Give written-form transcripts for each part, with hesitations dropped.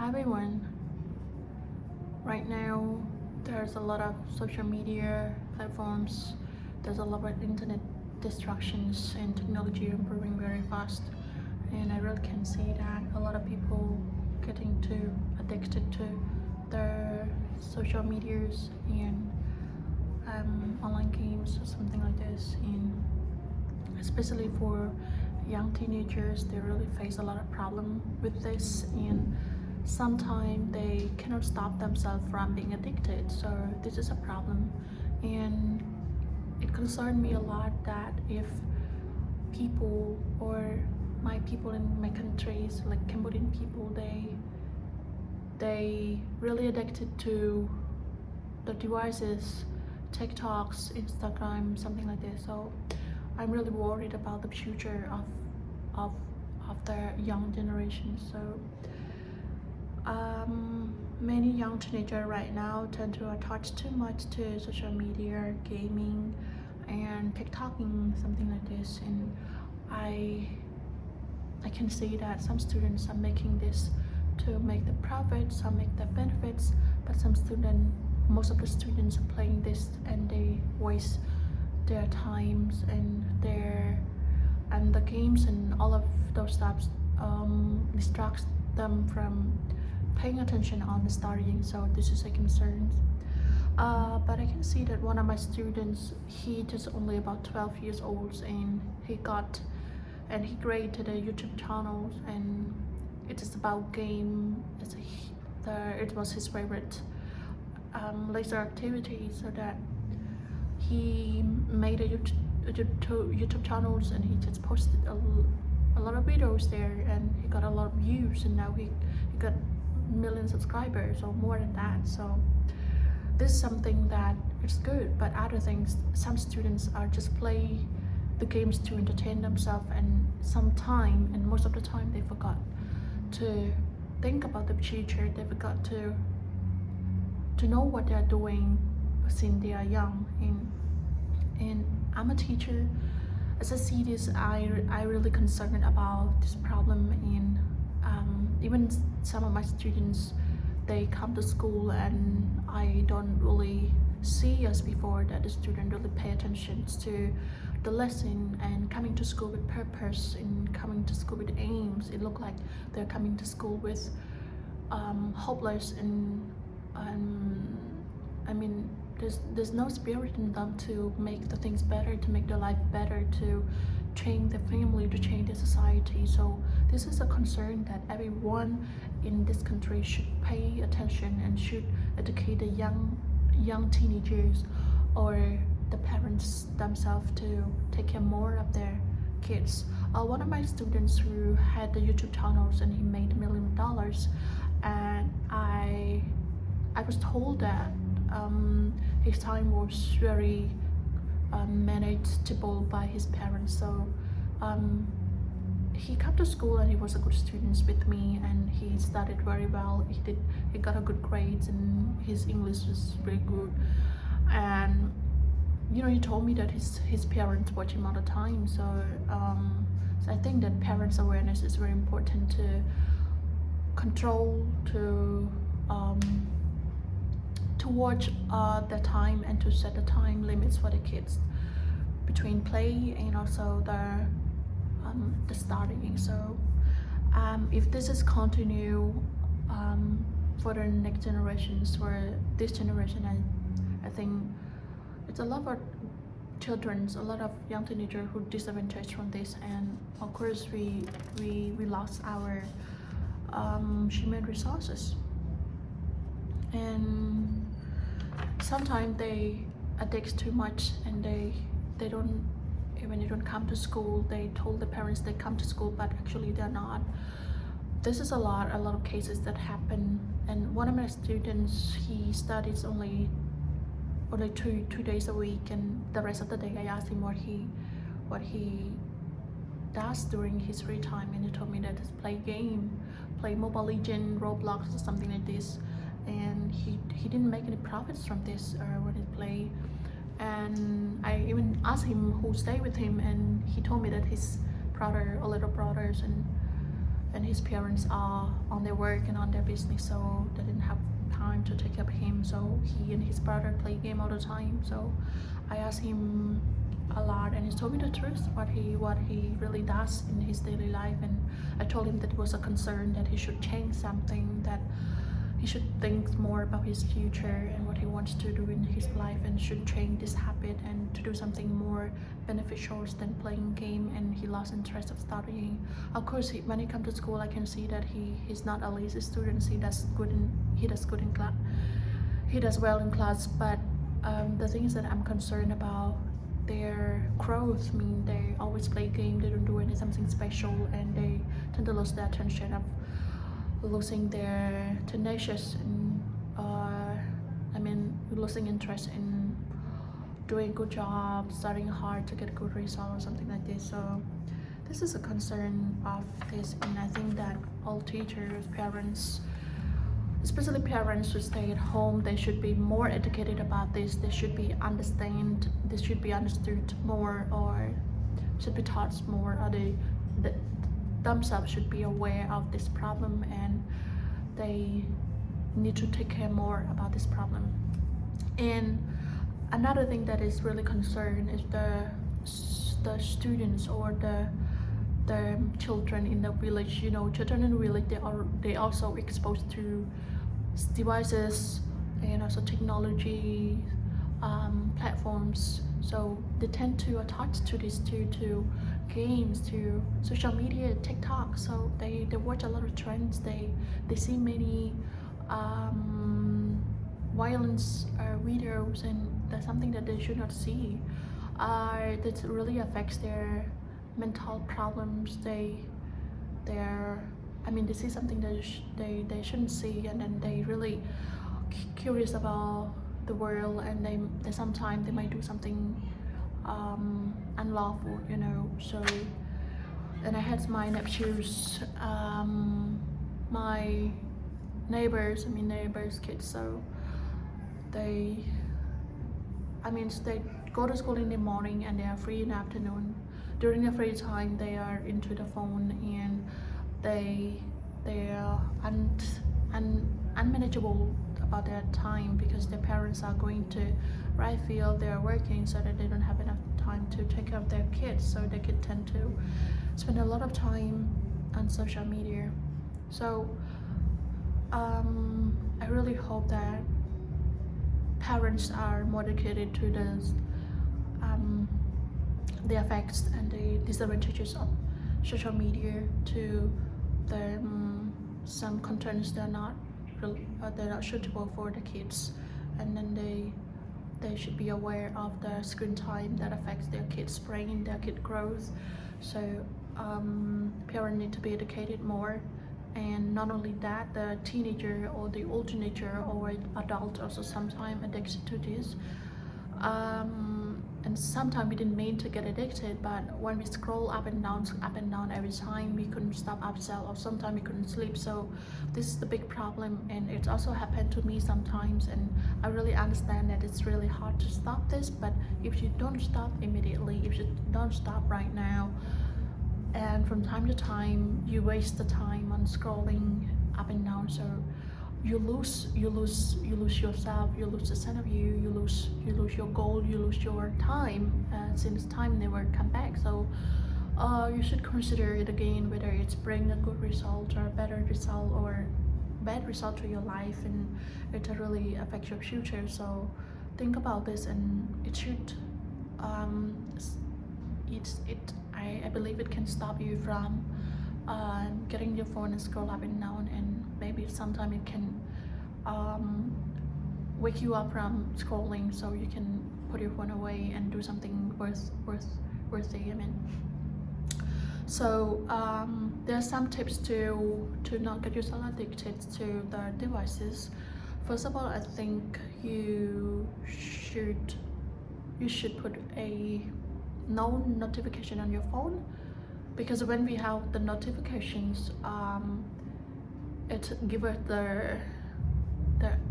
Hi everyone. Right now, there's a lot of social media platforms. There's a lot of internet distractions and technology improving very fast. And I really can see that a lot of people getting too addicted to their social medias and online games or something like this. And especially for young teenagers, they really face a lot of problem with this, and sometimes they cannot stop themselves from being addicted. So this is a problem, and it concerned me a lot that if people or my people in my countries, like Cambodian people, they really addicted to the devices, TikToks, Instagram, something like this. So I'm really worried about the future of of the young generation. So many young teenagers right now tend to attach too much to social media, gaming, and TikToking, something like this. And I can see that some students are making this to make the profit, some make the benefits, but most of the students are playing this and they waste their times and the games and all of those stuff distracts them from paying attention on the studying. So this is a concern. But I can see that one of my students, he just only about 12 years old, and he created a YouTube channel, and it is about game. It was his favorite leisure activity, so that he made a YouTube channels, and he just posted a lot of videos there, and he got a lot of views, and now he got million subscribers or more than that. So this is something that is good, but other things, some students are just play the games to entertain themselves, and most of the time they forgot to think about the future. They forgot to know what they're doing since they are young. And I'm a teacher. As I see this, I really concerned about this problem. And even some of my students, they come to school, and I don't really see as before that the student really pay attention to the lesson and coming to school with purpose and coming to school with aims. It look like they're coming to school with hopeless, and I mean, there's no spirit in them to make the things better, to make their life better, to change the family, to change the society. So this is a concern that everyone in this country should pay attention and should educate the young teenagers or the parents themselves to take care more of their kids. One of my students who had the YouTube channels, and he made $1 million, and I was told that his time was very manageable by his parents. So he came to school, and he was a good student with me, and he studied very well. He got a good grades, and his English was very good. And he told me that his parents watch him all the time. So I think that parents' awareness is very important to control, to watch the time, and to set the time limits for the kids between play and also the studying. So if this is continue for the next generations, for this generation, I think it's a lot of children, a lot of young teenagers who disadvantaged from this, and of course we lost our human resources. And sometimes they addict too much, and they don't come to school. They told the parents they come to school, but actually they're not. This is a lot of cases that happen. And one of my students, he studies only two days a week, and the rest of the day I asked him what he does during his free time, and he told me that he play Mobile Legend, Roblox, or something like this. And he didn't make any profits from this when he play. And I even asked him who stayed with him, and he told me that his brother or little brothers, and his parents are on their work and on their business, so they didn't have time to take care of him. So he and his brother play game all the time. So I asked him a lot, and he told me the truth, what he really does in his daily life. And I told him that it was a concern, that he should change something, that he should think more about his future and what he wants to do in his life, and should change this habit and to do something more beneficial than playing game. And he lost interest of studying. Of course, when he comes to school, I can see that he's not a lazy student. He does good in class. He does well in class, but the thing is that I'm concerned about their growth. I mean, they always play game, they don't do something special, and they tend to lose their attention of losing their tenacious and losing interest in doing a good job, studying hard to get a good result or something like this. So this is a concern of this, and I think that all teachers, parents, especially parents who stay at home, they should be more educated about this. They should be understood more, or should be taught more, or the themselves should be aware of this problem, and they need to take care more about this problem. And another thing that is really concerned is the students or the children in the village. You know, children in the village, they also exposed to devices and also technology platforms, so they tend to attach to these to games, to social media, TikTok. So they watch a lot of trends. They see many violence videos, and that's something that they should not see. That really affects their mental problems. They see something that they shouldn't see, and then they really curious about the world, and they sometimes they might do something unlawful, you know. So, and I had my nephews, my neighbors kids, so they go to school in the morning and they are free in the afternoon. During their free time, they are into the phone, and they are unmanageable about their time, because their parents are going to right field, they are working, so that they don't have enough time to take care of their kids. So they could tend to spend a lot of time on social media. So I really hope that parents are more dedicated to the effects and the disadvantages of social media, to some contents that are not suitable for the kids, and then they should be aware of the screen time that affects their kids' brain, their kid growth. So parents need to be educated more. And not only that, the teenager or the old teenager or adult also sometimes addicted to this. And sometimes we didn't mean to get addicted, but when we scroll up and down every time, we couldn't stop ourselves, or sometimes we couldn't sleep. So this is the big problem, and it also happened to me sometimes, and I really understand that it's really hard to stop this. But if you don't stop immediately, if you don't stop right now, and from time to time you waste the time on scrolling up and down, so you lose yourself, you lose the sense of you lose your goal, you lose your time, since time never come back. So you should consider it again, whether it's bring a good result or a better result or bad result to your life, and it really affects your future. So think about this, and it should I believe it can stop you from getting your phone and scroll up and down, and maybe sometime it can wake you up from scrolling, so you can put your phone away and do something worthy. So there are some tips to not get yourself addicted to the devices. First of all, I think you should put a no notification on your phone, because when we have the notifications, it gives us the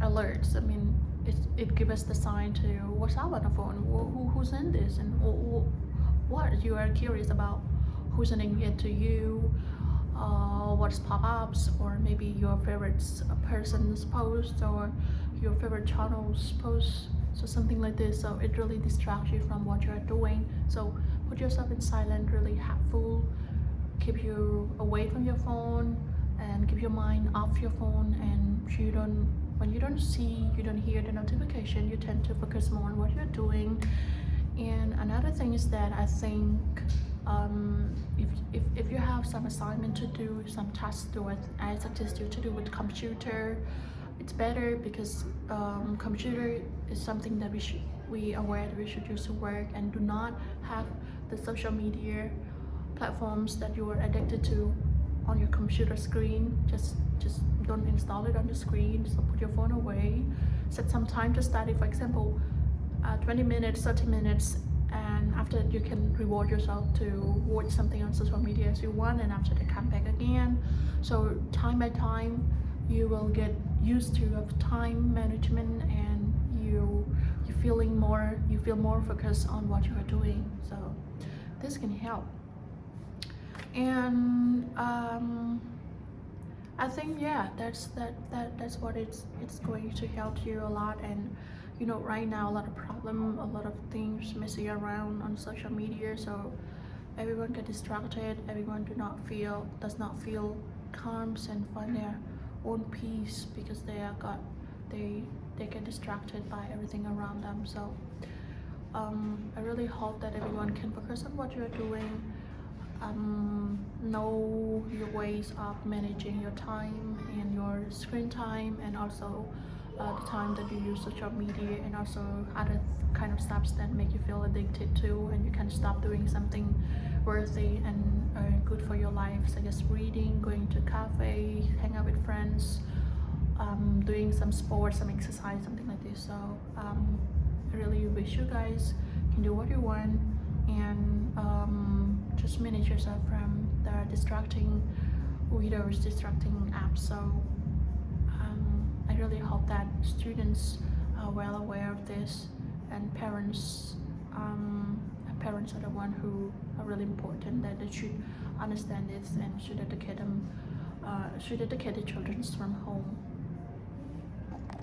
alerts. It gives us the sign to what's up on the phone, who's in this, and what you are curious about, who's sending it to you, what's pop-ups, or maybe your favorite person's post, or your favorite channel's post, so something like this. So it really distracts you from what you're doing. So put yourself in silent, really helpful, keep you away from your phone and keep your mind off your phone. And when you don't see, you don't hear the notification, you tend to focus more on what you're doing. And another thing is that I think, if you have some assignment to do, some tasks to do, I suggest you to do with computer. It's better because computer is something that we aware that we should use to work, and do not have the social media platforms that you are addicted to on your computer screen. Just don't install it on the screen. So put your phone away. Set some time to study, for example, 20 minutes, 30 minutes, and after that you can reward yourself to watch something on social media as you want, and after that come back again. So time by time you will get used to of time management, and you feel more focused on what you are doing. So this can help. And I think, yeah, that's what it's going to help you a lot. And right now a lot of problem, a lot of things messing around on social media, so everyone get distracted, everyone does not feel calm and find their own peace, because they get distracted by everything around them. So I really hope that everyone can focus on what you're doing. Know your ways of managing your time and your screen time, and also the time that you use social media, and also other kind of stuff that make you feel addicted to, and you can stop doing something worthy and good for your life, such as reading, going to a cafe, hang out with friends, doing some sports, some exercise, something like this. So I really wish you guys can do what you want, and just manage yourself from the distracting videos, distracting apps. So I really hope that students are well aware of this, and parents are the one who are really important, that they should understand this and should educate the children from home.